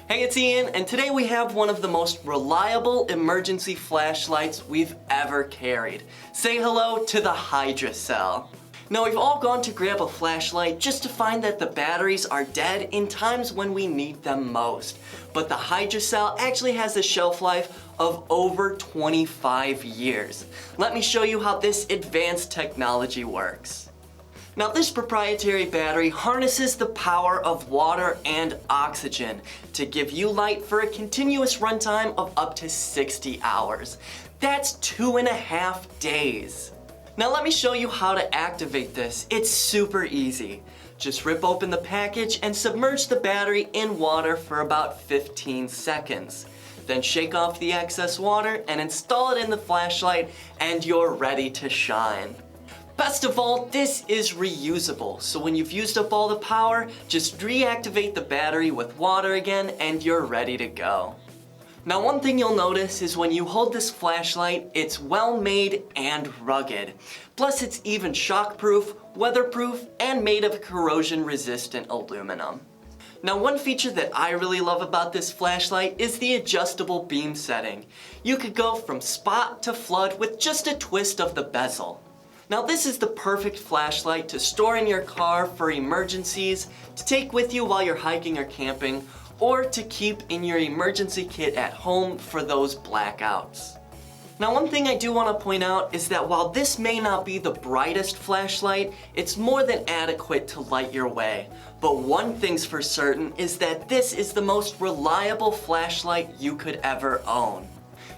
Hey, it's Ian, and today we have one of the most reliable emergency flashlights we've ever carried. Say hello to the Hydracell. Now, we've all gone to grab a flashlight just to find that the batteries are dead in times when we need them most. But the Hydracell actually has a shelf life of over 25 years. Let me show you how this advanced technology works. Now, this proprietary battery harnesses the power of water and oxygen to give you light for a continuous runtime of up to 60 hours. That's 2.5 days. Now let me show you how to activate this. It's super easy. Just rip open the package and submerge the battery in water for about 15 seconds. Then shake off the excess water and install it in the flashlight, and you're ready to shine. Best of all, this is reusable, so when you've used up all the power, just reactivate the battery with water again and you're ready to go. Now, one thing you'll notice is when you hold this flashlight, it's well made and rugged. Plus, it's even shockproof, weatherproof, and made of corrosion-resistant aluminum. Now, one feature that I really love about this flashlight is the adjustable beam setting. You could go from spot to flood with just a twist of the bezel. Now, this is the perfect flashlight to store in your car for emergencies, to take with you while you're hiking or camping, or to keep in your emergency kit at home for those blackouts. Now, one thing I do want to point out is that while this may not be the brightest flashlight, it's more than adequate to light your way. But one thing's for certain is that this is the most reliable flashlight you could ever own.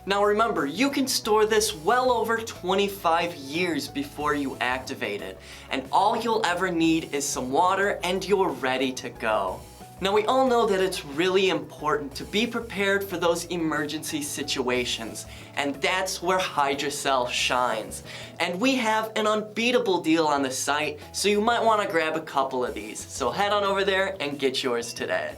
Now remember, you can store this well over 25 years before you activate it, and all you'll ever need is some water and you're ready to go. Now, we all know that it's really important to be prepared for those emergency situations, and that's where Hydracell shines. And we have an unbeatable deal on the site, so you might want to grab a couple of these. So head on over there and get yours today.